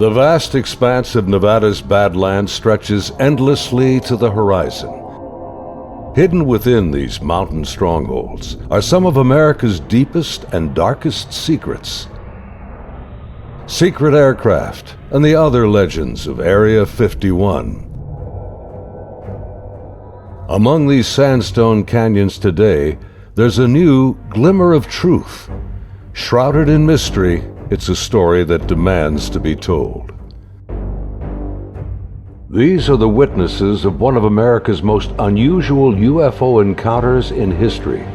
The vast expanse of Nevada's Badlands stretches endlessly to the horizon. Hidden within these mountain strongholds are some of America's deepest and darkest secrets. Secret aircraft and the other legends of Area 51. Among these sandstone canyons today, there's a new glimmer of truth. Shrouded in mystery, it's a story that demands to be told. These are the witnesses of one of America's most unusual UFO encounters in history.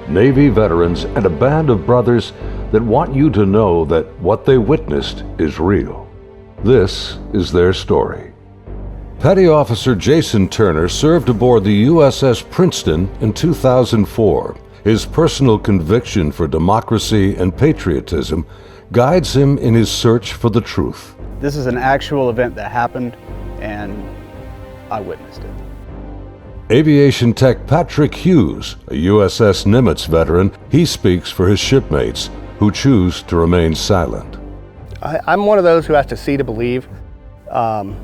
Navy veterans and a band of brothers that want you to know that what they witnessed is real. This is their story. Petty Officer Jason Turner served aboard the USS Princeton in 2004. His personal conviction for democracy and patriotism guides him in his search for the truth. This is an actual event that happened, and I witnessed it. Aviation tech Patrick Hughes, a USS Nimitz veteran, he speaks for his shipmates who choose to remain silent. I'm one of those who has to see to believe, and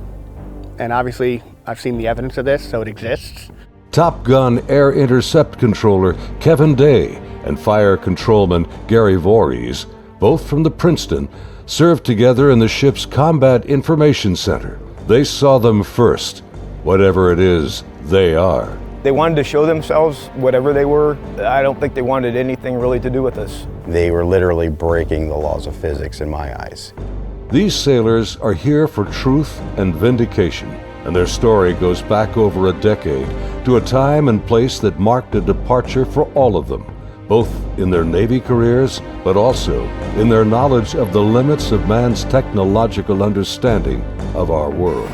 obviously I've seen the evidence of this, so it exists. Top Gun Air Intercept Controller Kevin Day and Fire Controlman Gary Voorhees, both from the Princeton, served together in the ship's Combat Information Center. They saw them first, whatever it is they are. They wanted to show themselves, whatever they were. I don't think they wanted anything really to do with us. They were literally breaking the laws of physics in my eyes. These sailors are here for truth and vindication, and their story goes back over a decade to a time and place that marked a departure for all of them, both in their Navy careers, but also in their knowledge of the limits of man's technological understanding of our world.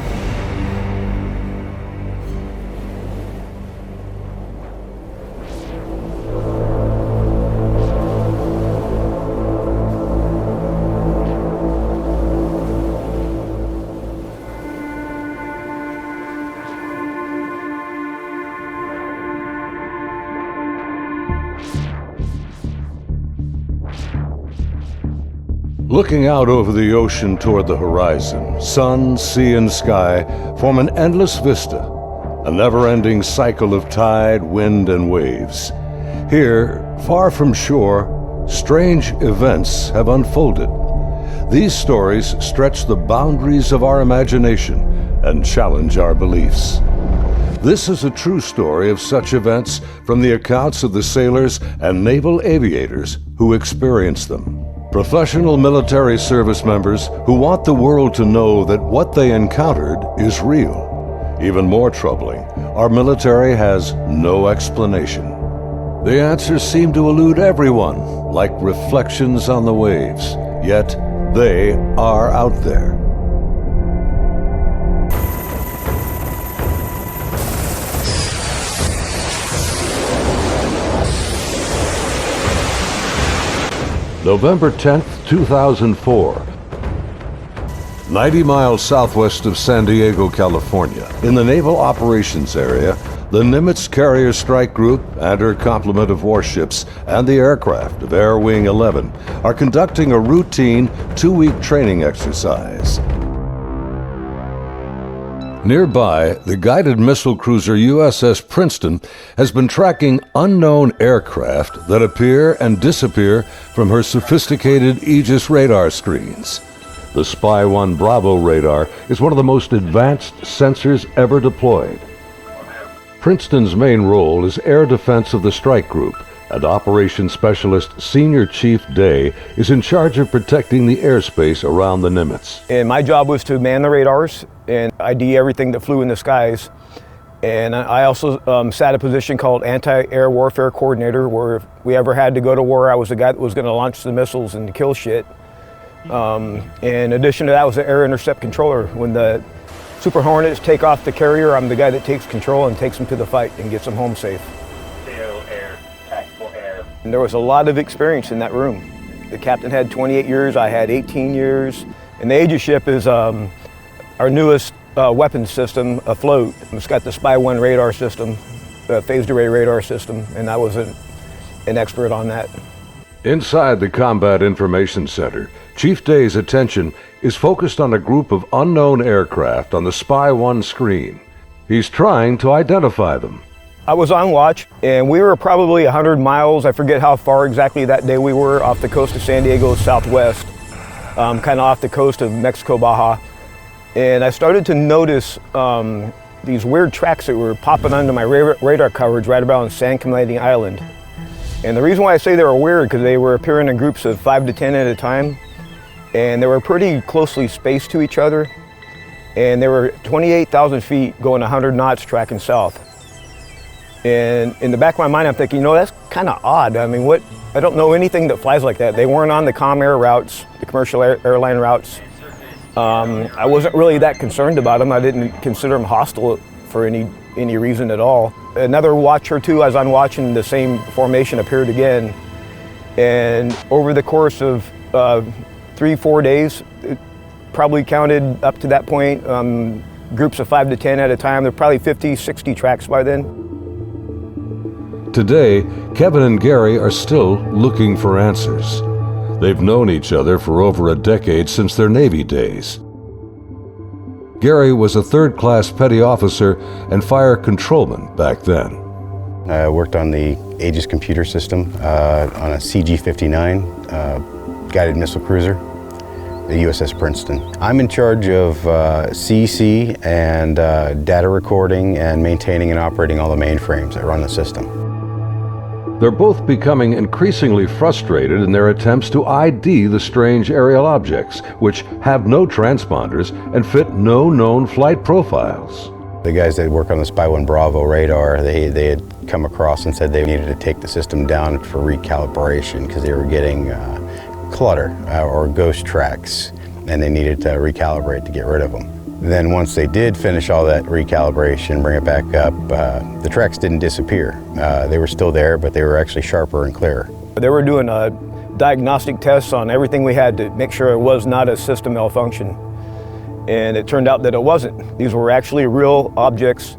Looking out over the ocean toward the horizon, sun, sea, and sky form an endless vista, a never-ending cycle of tide, wind, and waves. Here, far from shore, strange events have unfolded. These stories stretch the boundaries of our imagination and challenge our beliefs. This is a true story of such events from the accounts of the sailors and naval aviators who experienced them. Professional military service members who want the world to know that what they encountered is real. Even more troubling, our military has no explanation. The answers seem to elude everyone, like reflections on the waves, yet they are out there. November 10th, 2004. 90 miles southwest of San Diego, California, in the Naval Operations Area, the Nimitz Carrier Strike Group and her complement of warships and the aircraft of Air Wing 11 are conducting a routine 2-week training exercise. Nearby, the guided missile cruiser USS Princeton has been tracking unknown aircraft that appear and disappear from her sophisticated Aegis radar screens. The Spy 1 Bravo radar is one of the most advanced sensors ever deployed. Princeton's main role is air defense of the strike group, and Operations Specialist Senior Chief Day is in charge of protecting the airspace around the Nimitz. And my job was to man the radars and ID everything that flew in the skies. And I also sat a position called Anti-Air Warfare Coordinator, where if we ever had to go to war, I was the guy that was going to launch the missiles and kill shit. In addition to that, I was the Air Intercept Controller. When the Super Hornets take off the carrier, I'm the guy that takes control and takes them to the fight and gets them home safe. And there was a lot of experience in that room. The captain had 28 years, I had 18 years. And the Aegis ship is our newest weapons system afloat. It's got the Spy 1 radar system, the phased array radar system, and I was an expert on that. Inside the Combat Information Center, Chief Day's attention is focused on a group of unknown aircraft on the Spy 1 screen. He's trying to identify them. I was on watch, and we were probably 100 miles, I forget how far exactly that day we were, off the coast of San Diego southwest, kind of off the coast of Mexico, Baja. And I started to notice these weird tracks that were popping onto my radar coverage right about on San Clemente Island. And the reason why I say they were weird, because they were appearing in groups of 5 to 10 at a time, and they were pretty closely spaced to each other, and they were 28,000 feet going 100 knots tracking south. And in the back of my mind, I'm thinking, you know, that's kind of odd. I mean, I don't know anything that flies like that. They weren't on the comm air routes, the commercial airline routes. I wasn't really that concerned about them. I didn't consider them hostile for any reason at all. Another watch or two, as I'm watching, the same formation appeared again. And over the course of 3-4 days, it probably counted up to that point, groups of 5 to 10 at a time. There were probably 50, 60 tracks by then. Today, Kevin and Gary are still looking for answers. They've known each other for over a decade since their Navy days. Gary was a third-class petty officer and fire controlman back then. I worked on the Aegis computer system on a CG-59 guided missile cruiser, the USS Princeton. I'm in charge of CEC and data recording and maintaining and operating all the mainframes that run the system. They're both becoming increasingly frustrated in their attempts to ID the strange aerial objects, which have no transponders and fit no known flight profiles. The guys that work on the Spy 1 Bravo radar, they had come across and said they needed to take the system down for recalibration because they were getting clutter or ghost tracks, and they needed to recalibrate to get rid of them. Then once they did finish all that recalibration, bring it back up, the tracks didn't disappear. They were still there, but they were actually sharper and clearer. They were doing diagnostic tests on everything we had to make sure it was not a system malfunction. And it turned out that it wasn't. These were actually real objects.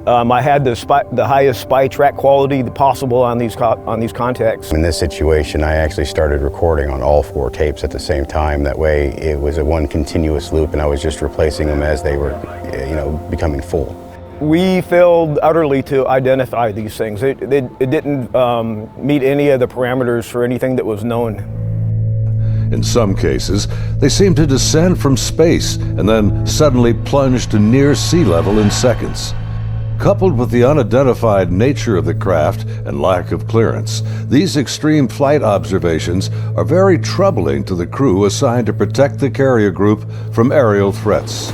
I had the highest spy track quality possible on these contacts. In this situation, I actually started recording on all 4 tapes at the same time. That way, it was a one continuous loop, and I was just replacing them as they were, becoming full. We failed utterly to identify these things. It didn't meet any of the parameters for anything that was known. In some cases, they seem to descend from space and then suddenly plunge to near sea level in seconds. Coupled with the unidentified nature of the craft and lack of clearance, these extreme flight observations are very troubling to the crew assigned to protect the carrier group from aerial threats.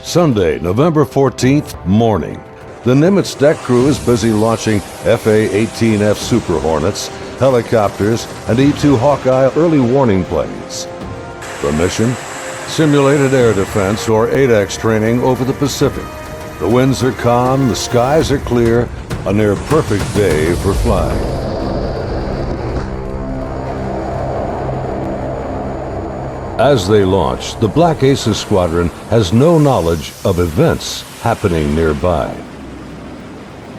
Sunday, November 14th, morning. The Nimitz deck crew is busy launching FA-18F Super Hornets, helicopters, and E-2 Hawkeye early warning planes. The mission? Simulated air defense, or ADEX training over the Pacific. The winds are calm, the skies are clear, a near perfect day for flying. As they launch, the Black Aces squadron has no knowledge of events happening nearby.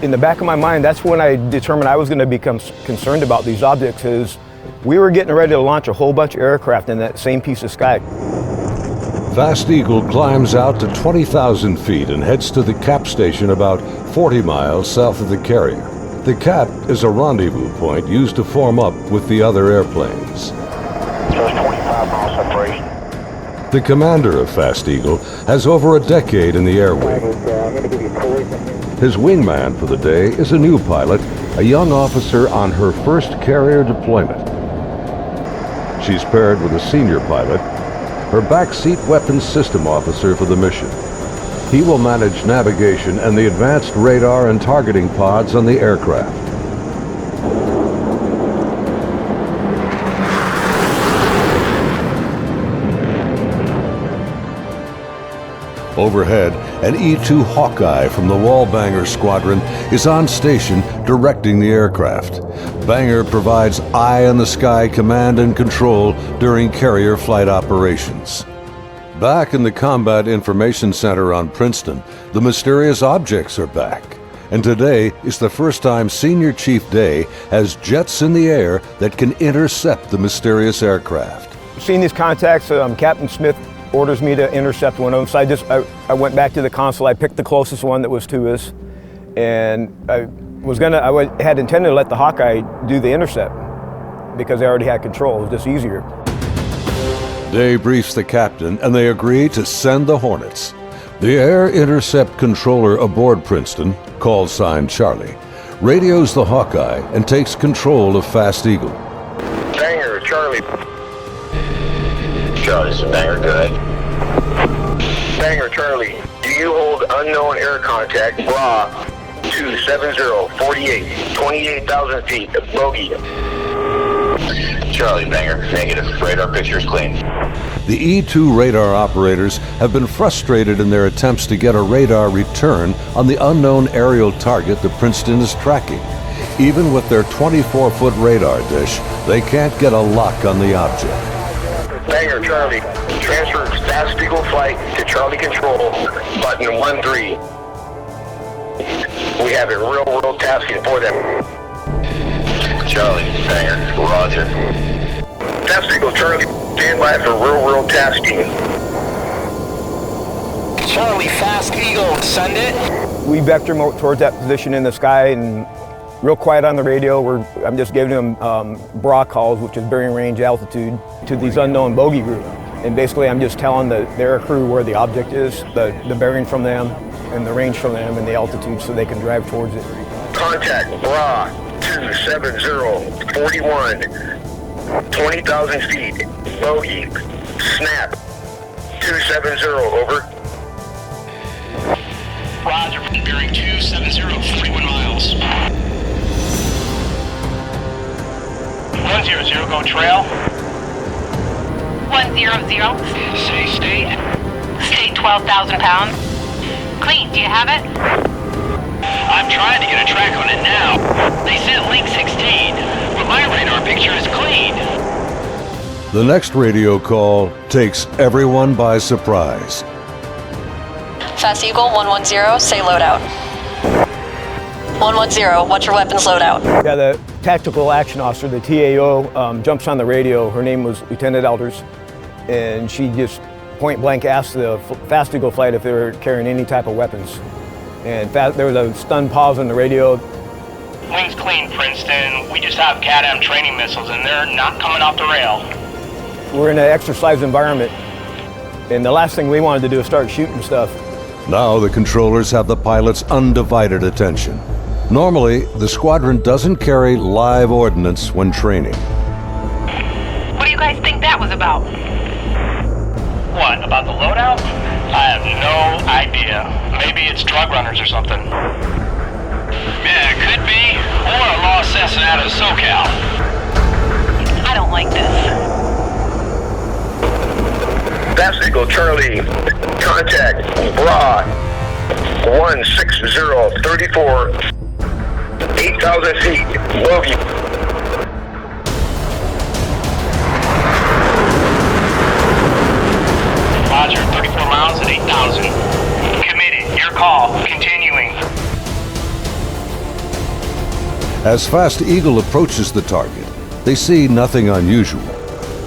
In the back of my mind, that's when I determined I was going to become concerned about these objects. Is we were getting ready to launch a whole bunch of aircraft in that same piece of sky. Fast Eagle climbs out to 20,000 feet and heads to the cap station about 40 miles south of the carrier. The cap is a rendezvous point used to form up with the other airplanes. Just 25 miles separation. The commander of Fast Eagle has over a decade in the air wing. His wingman for the day is a new pilot, a young officer on her first carrier deployment. She's paired with a senior pilot, her backseat weapons system officer for the mission. He will manage navigation and the advanced radar and targeting pods on the aircraft. Overhead, an E-2 Hawkeye from the Wallbanger Squadron is on station directing the aircraft. Banger provides eye-in-the-sky command and control during carrier flight operations. Back in the Combat Information Center on Princeton, the mysterious objects are back. And today is the first time Senior Chief Day has jets in the air that can intercept the mysterious aircraft. Seeing these contacts, Captain Smith orders me to intercept one of them. So I went back to the console. I picked the closest one that was to us, and I had intended to let the Hawkeye do the intercept because they already had control. It was just easier. Day briefs the captain, and they agree to send the Hornets. The Air Intercept Controller aboard Princeton, call sign Charlie, radios the Hawkeye and takes control of Fast Eagle. Banger, Charlie. Charlie's a banger, good. Banger, Charlie. Do you hold unknown air contact, bra, 270-48, 28,000 feet, bogey. Charlie, banger, negative. Radar picture is clean. The E-2 radar operators have been frustrated in their attempts to get a radar return on the unknown aerial target that Princeton is tracking. Even with their 24-foot radar dish, they can't get a lock on the object. Banger, Charlie. Transfer Fast Eagle flight to Charlie Control, button 13. We have a real-world tasking for them. Charlie, banger, roger. Fast Eagle, Charlie, stand by for real-world tasking. Charlie, Fast Eagle, send it. We vector towards that position in the sky, and real quiet on the radio. I'm just giving them bra calls, which is bearing range altitude, to these unknown bogey group. And basically I'm just telling their crew where the object is, the bearing from them, and the range from them, and the altitude so they can drive towards it. Contact bra 270-41, 20,000 feet, bogey, snap, 270, over. Roger, bearing 270, 41 miles. 100, go trail. 100. Say state. State 12,000 pounds. Clean, do you have it? I'm trying to get a track on it now. They sent link 16, but my radar picture is clean. The next radio call takes everyone by surprise. Fast Eagle 110, say loadout. 110, what's your weapons loadout? Yeah, the tactical action officer, the TAO, jumps on the radio. Her name was Lieutenant Elders, and she just point blank asked the Fast Eagle flight if they were carrying any type of weapons. And there was a stunned pause on the radio. Wings clean, Princeton. We just have CADAM training missiles, and they're not coming off the rail. We're in an exercise environment, and the last thing we wanted to do is start shooting stuff. Now the controllers have the pilot's undivided attention. Normally, the squadron doesn't carry live ordnance when training. What do you guys think that was about? What, about the loadout? I have no idea. Maybe it's drug runners or something. Yeah, it could be. Or a lost assassin out of SoCal. I don't like this. Fast Eagle, Charlie, contact bra 160-34, 8,000 feet, bogey. Roger, 34 miles at 8,000. Committed, your call, continuing. As Fast Eagle approaches the target, they see nothing unusual.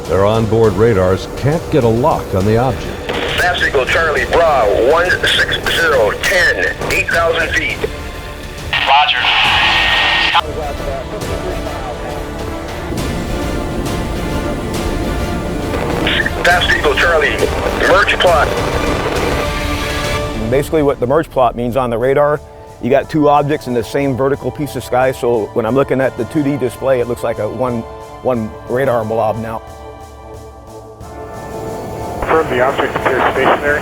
Their onboard radars can't get a lock on the object. Fast Eagle, Charlie, bra 160-10, 8,000 feet. Roger. Fast Eagle, Charlie, merge plot. Basically what the merge plot means on the radar, you got two objects in the same vertical piece of sky, so when I'm looking at the 2D display, it looks like a one radar blob now. Confirm the object appears stationary.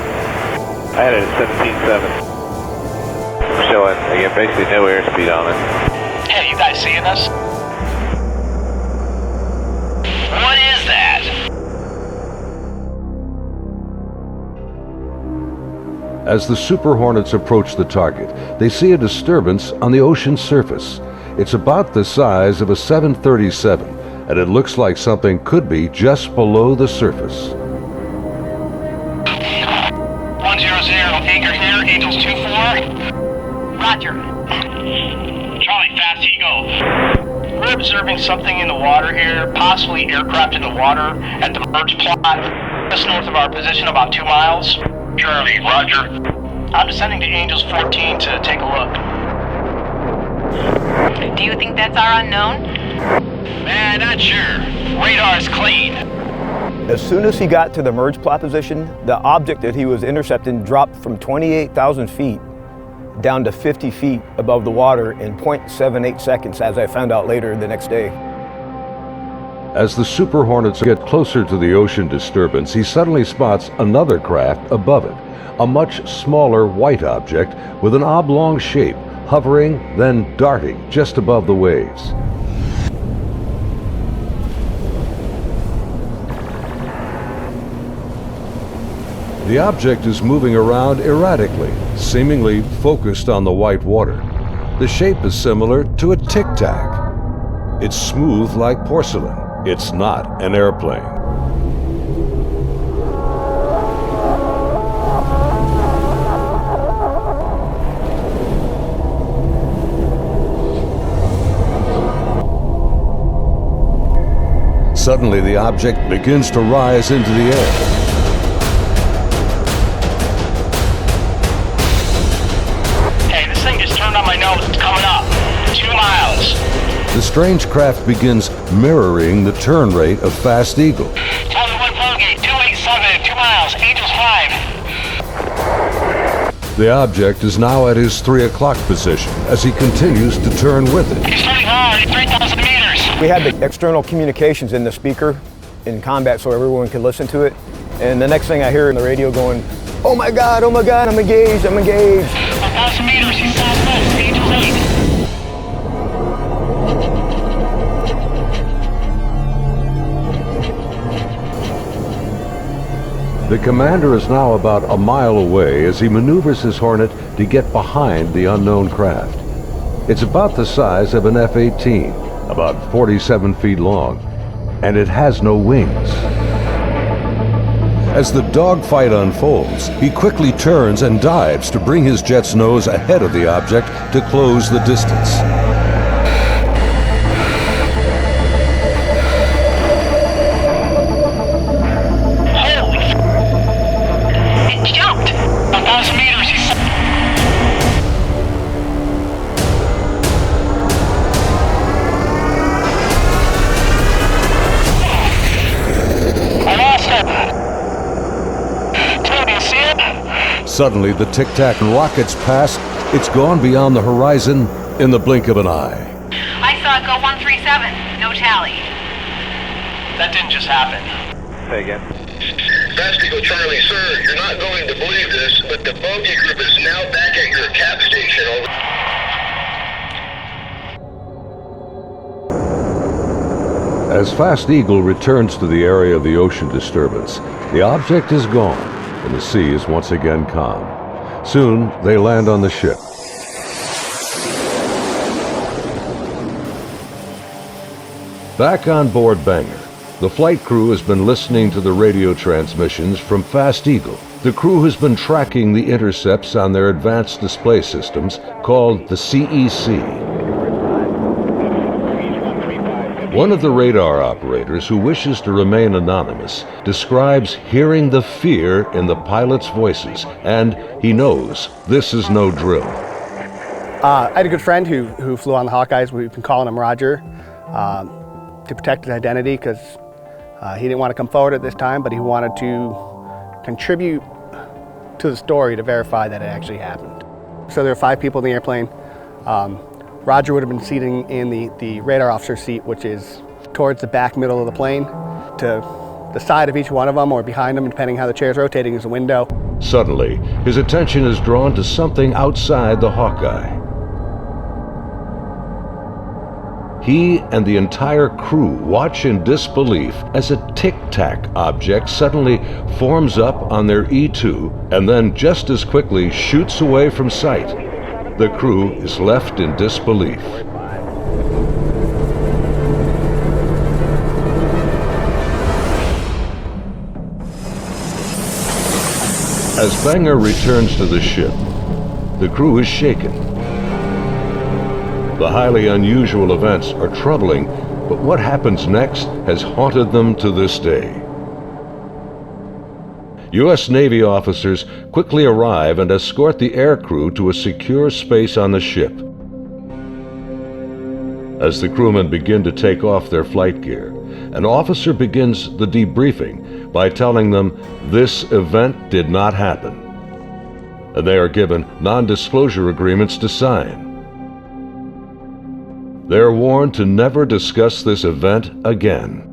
I had it at 17.7. Showing, again, basically no airspeed on it. Hey, you guys seeing us? What is that? As the Super Hornets approach the target, they see a disturbance on the ocean surface. It's about the size of a 737, and it looks like something could be just below the surface. 100, anchor here, Angels 24. Roger. Charlie, Fast Eagle. We're observing something in the water here, possibly aircraft in the water at the merge plot, just north of our position, about 2 miles. Charlie, roger. I'm descending to Angels 14 to take a look. Do you think that's our unknown? Man, not sure. Radar's clean. As soon as he got to the merge plot position, the object that he was intercepting dropped from 28,000 feet down to 50 feet above the water in 0.78 seconds, as I found out later the next day. As the Super Hornets get closer to the ocean disturbance, he suddenly spots another craft above it, a much smaller white object with an oblong shape, hovering, then darting just above the waves. The object is moving around erratically, seemingly focused on the white water. The shape is similar to a tic-tac. It's smooth like porcelain. It's not an airplane. Suddenly, the object begins to rise into the air. The strange craft begins mirroring the turn rate of Fast Eagle. Tower 1 Vulgate, 287, 2 miles, Angels 5. The object is now at his 3 o'clock position as he continues to turn with it. He's turning hard at 3,000 meters. We had the external communications in the speaker in combat so everyone could listen to it. And the next thing I hear in the radio going, oh my God, I'm engaged, I'm engaged. 1,000 meters, he's southwest, Angels 8. The commander is now about a mile away as he maneuvers his Hornet to get behind the unknown craft. It's about the size of an F-18, about 47 feet long, and it has no wings. As the dogfight unfolds, he quickly turns and dives to bring his jet's nose ahead of the object to close the distance. Suddenly, the tic-tac rockets past. It's gone beyond the horizon in the blink of an eye. I saw it go 137. No tally. That didn't just happen. Say again. Fast Eagle Charlie, sir, you're not going to believe this, but the bogey group is now back at your cap station. As Fast Eagle returns to the area of the ocean disturbance, the object is gone, and the sea is once again calm. Soon, they land on the ship. Back on board Banger, the flight crew has been listening to the radio transmissions from Fast Eagle. The crew has been tracking the intercepts on their advanced display systems called the CEC. One of the radar operators, who wishes to remain anonymous, describes hearing the fear in the pilots' voices, and he knows this is no drill. I had a good friend who flew on the Hawkeyes. We've been calling him Roger to protect his identity because he didn't want to come forward at this time, but he wanted to contribute to the story to verify that it actually happened. So there were 5 people in the airplane. Roger would have been seating in the radar officer seat, which is towards the back middle of the plane. To the side of each one of them, or behind them, depending how the chair's rotating, is a window. Suddenly, his attention is drawn to something outside the Hawkeye. He and the entire crew watch in disbelief as a tic-tac object suddenly forms up on their E2 and then just as quickly shoots away from sight. The crew is left in disbelief. As Banger returns to the ship, the crew is shaken. The highly unusual events are troubling, but what happens next has haunted them to this day. U.S. Navy officers quickly arrive and escort the aircrew to a secure space on the ship. As the crewmen begin to take off their flight gear, an officer begins the debriefing by telling them this event did not happen, and they are given non-disclosure agreements to sign. They are warned to never discuss this event again.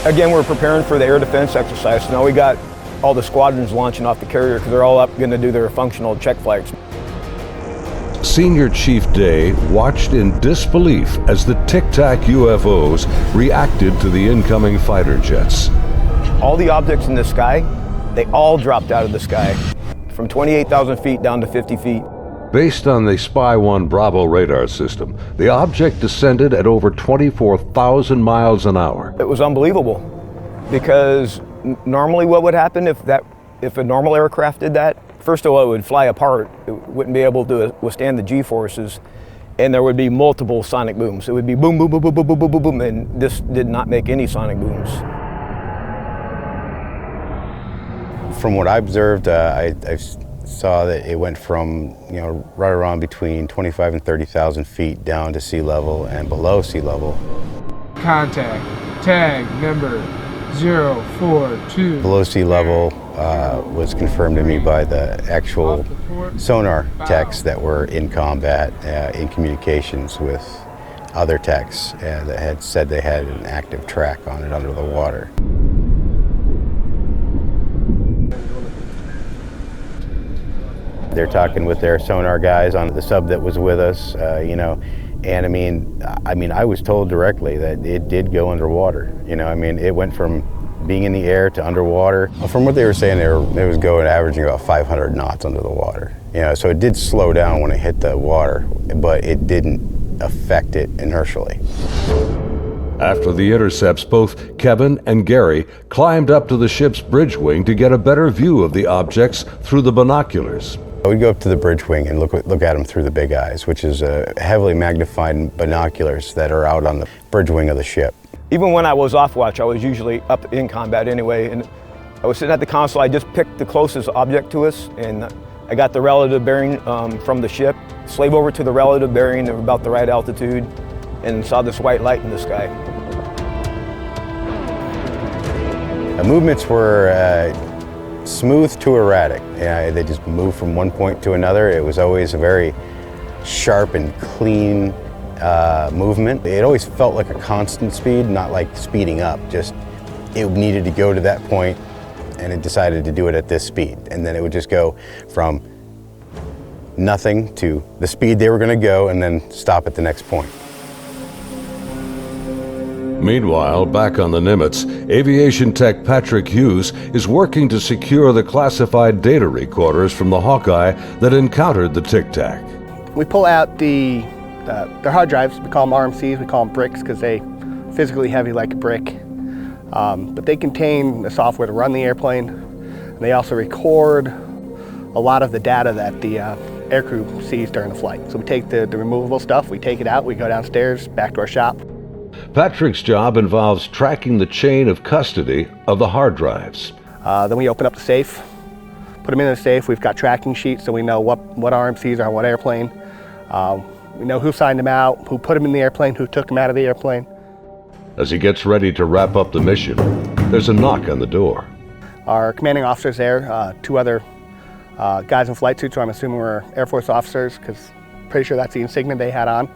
Again, we're preparing for the air defense exercise. So now we got all the squadrons launching off the carrier because they're all up going to do their functional check flights. Senior Chief Day watched in disbelief as the Tic-Tac UFOs reacted to the incoming fighter jets. All the objects in the sky, they all dropped out of the sky from 28,000 feet down to 50 feet. Based on the Spy 1 Bravo radar system, the object descended at over 24,000 miles an hour. It was unbelievable because normally what would happen if a normal aircraft did that? First of all, it would fly apart. It wouldn't be able to withstand the G-forces, and there would be multiple sonic booms. It would be boom, boom, boom, boom, boom, boom, boom, boom, boom, and this did not make any sonic booms. From what I observed, I saw that it went from, right around between 25 and 30,000 feet down to sea level and below sea level. Contact, tag number 042. Below sea level was confirmed to me by the actual sonar techs that were in combat, in communications with other techs that had said they had an active track on it under the water. They're talking with their sonar guys on the sub that was with us, and I mean, I was told directly that it did go underwater. It went from being in the air to underwater. From what they were saying, it was going averaging about 500 knots under the water. So it did slow down when it hit the water, but it didn't affect it inertially. After the intercepts, both Kevin and Gary climbed up to the ship's bridge wing to get a better view of the objects through the binoculars. We'd go up to the bridge wing and look at them through the big eyes, which is heavily magnified binoculars that are out on the bridge wing of the ship. Even when I was off watch, I was usually up in combat anyway, and I was sitting at the console. I just picked the closest object to us, and I got the relative bearing from the ship, slave over to the relative bearing of about the right altitude, and saw this white light in the sky. The movements were smooth to erratic. They just moved from one point to another. It was always a very sharp and clean movement. It always felt like a constant speed, not like speeding up. Just it needed to go to that point, and it decided to do it at this speed. And then it would just go from nothing to the speed they were going to go, and then stop at the next point. Meanwhile, back on the Nimitz, aviation tech Patrick Hughes is working to secure the classified data recorders from the Hawkeye that encountered the Tic-Tac. We pull out their hard drives. We call them RMCs, we call them bricks because they physically heavy like a brick. But they contain the software to run the airplane. And they also record a lot of the data that the aircrew sees during the flight. So we take the removable stuff, we take it out, we go downstairs, back to our shop. Patrick's job involves tracking the chain of custody of the hard drives. Then we open up the safe, put them in the safe. We've got tracking sheets so we know what RMCs are on what airplane. We know who signed them out, who put them in the airplane, who took them out of the airplane. As he gets ready to wrap up the mission, there's a knock on the door. Our commanding officer's there, two other guys in flight suits, who I'm assuming were Air Force officers, because pretty sure that's the insignia they had on.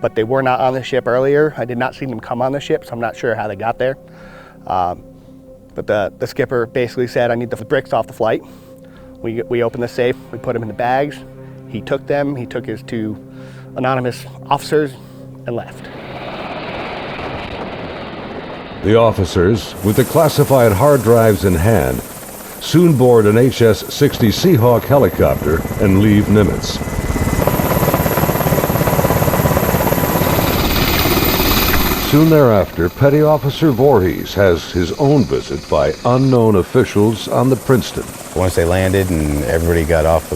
But they were not on the ship earlier. I did not see them come on the ship, so I'm not sure how they got there. But the skipper basically said, I need the bricks off the flight. We opened the safe, we put them in the bags. He took them, he took his two anonymous officers and left. The officers, with the classified hard drives in hand, soon board an HS-60 Seahawk helicopter and leave Nimitz. Soon thereafter, Petty Officer Voorhees has his own visit by unknown officials on the Princeton. Once they landed and everybody got off,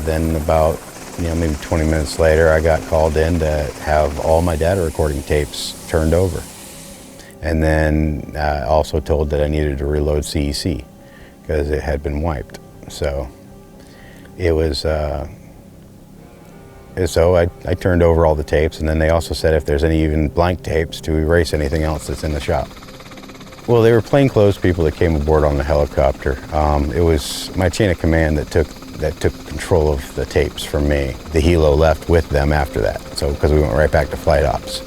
then about maybe 20 minutes later, I got called in to have all my data recording tapes turned over. And then also told that I needed to reload CEC because it had been wiped. So it was, so I turned over all the tapes, and then they also said if there's any even blank tapes to erase anything else that's in the shop. Well, they were plainclothes people that came aboard on the helicopter. It was my chain of command that took control of the tapes from me. The helo left with them after that, so because we went right back to flight ops.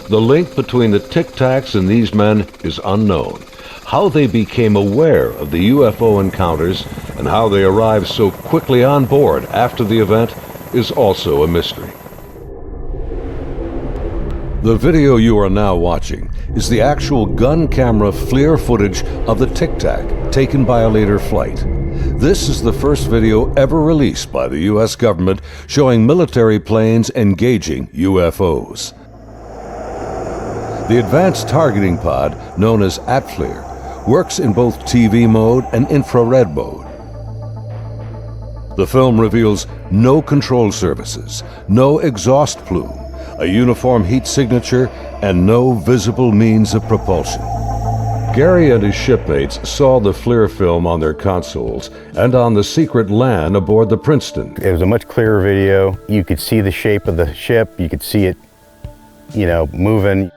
The link between the Tic Tacs and these men is unknown. How they became aware of the UFO encounters and how they arrived so quickly on board after the event is also a mystery. The video you are now watching is the actual gun camera FLIR footage of the Tic Tac taken by a later flight. This is the first video ever released by the U.S. government showing military planes engaging UFOs. The advanced targeting pod, known as ATFLIR, works in both TV mode and infrared mode. The film reveals no control surfaces, no exhaust plume, a uniform heat signature, and no visible means of propulsion. Gary and his shipmates saw the FLIR film on their consoles and on the secret LAN aboard the Princeton. It was a much clearer video. You could see the shape of the ship. You could see it, moving.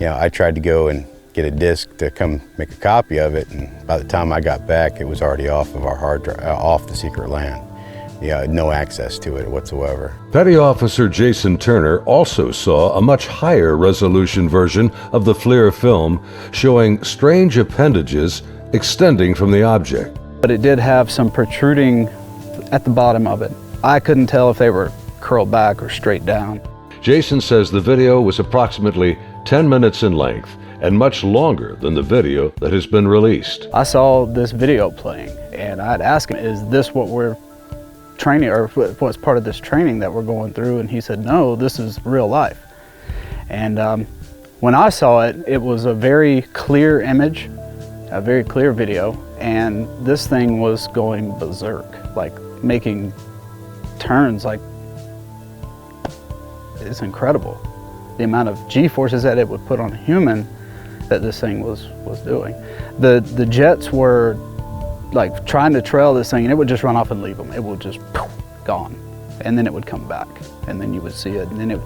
I tried to go and get a disc to come make a copy of it, and by the time I got back, it was already off of our hard drive, off the secret LAN. No access to it whatsoever. Petty Officer Jason Turner also saw a much higher resolution version of the FLIR film showing strange appendages extending from the object. But it did have some protruding at the bottom of it. I couldn't tell if they were curled back or straight down. Jason says the video was approximately 10 minutes in length and much longer than the video that has been released. I saw this video playing and I'd ask him, is this what we're training, or what's part of this training that we're going through? And he said, no, this is real life. And when I saw it, it was a very clear image, a very clear video, and this thing was going berserk, like making turns, like it's incredible. The amount of G-forces that it would put on a human that this thing was doing. The jets were like trying to trail this thing, and it would just run off and leave them. It would just poof, gone, and then it would come back, and then you would see it, and then it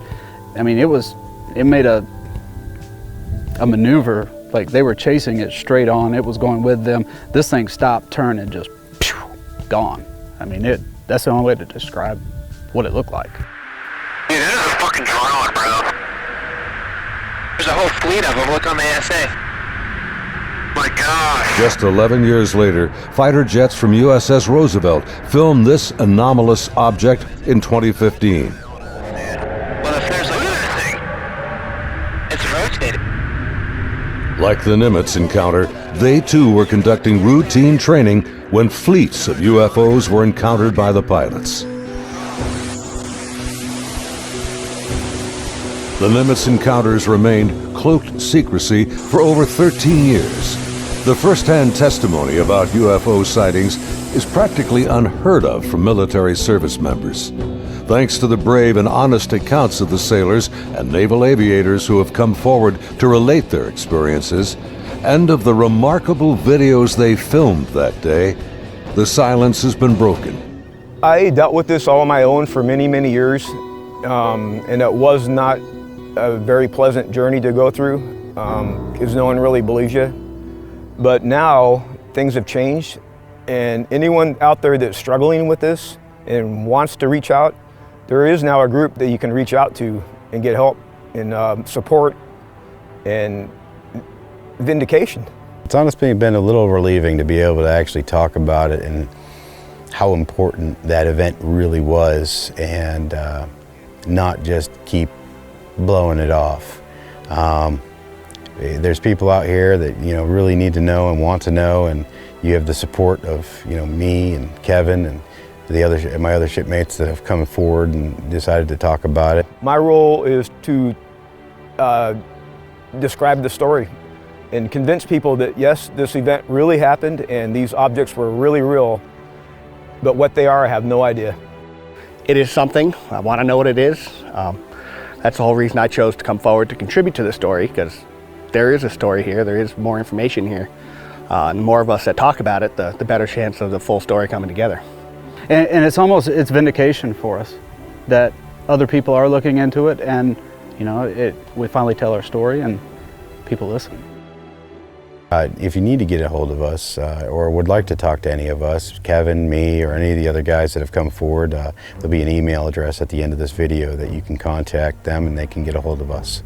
made a maneuver, like they were chasing it straight on. It was going with them. This thing stopped, turned, and just gone. That's the only way to describe what it looked like. Dude, this is a fucking drone, bro. There's a whole fleet of them. Look on the ASA. My gosh. Just 11 years later, fighter jets from USS Roosevelt filmed this anomalous object in 2015. Well, if there's look at this thing. It's rotating. Like the Nimitz encounter, they too were conducting routine training when fleets of UFOs were encountered by the pilots. The Nimitz encounters remained cloaked secrecy for over 13 years. The first-hand testimony about UFO sightings is practically unheard of from military service members. Thanks to the brave and honest accounts of the sailors and naval aviators who have come forward to relate their experiences, and of the remarkable videos they filmed that day, the silence has been broken. I dealt with this all on my own for many, many years, and it was not a very pleasant journey to go through, because no one really believes you. But now things have changed, and anyone out there that's struggling with this and wants to reach out, there is now a group that you can reach out to and get help and support and vindication. It's honestly been a little relieving to be able to actually talk about it and how important that event really was, and not just keep blowing it off. There's people out here that really need to know and want to know, and you have the support of me and Kevin and my other shipmates that have come forward and decided to talk about it. My role is to describe the story and convince people that yes, this event really happened and these objects were really real, but what they are, I have no idea. It is something. I want to know what it is. That's the whole reason I chose to come forward to contribute to the story, because there is a story here, there is more information here. And the more of us that talk about it, the better chance of the full story coming together. And it's vindication for us that other people are looking into it, and we finally tell our story and people listen. If you need to get a hold of us or would like to talk to any of us, Kevin, me, or any of the other guys that have come forward, there'll be an email address at the end of this video that you can contact them and they can get a hold of us.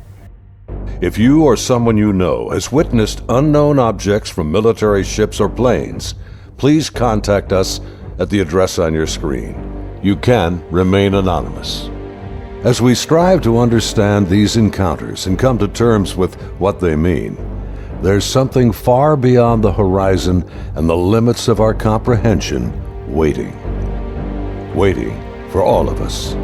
If you or someone you know has witnessed unknown objects from military ships or planes, please contact us at the address on your screen. You can remain anonymous. As we strive to understand these encounters and come to terms with what they mean, there's something far beyond the horizon and the limits of our comprehension waiting for all of us.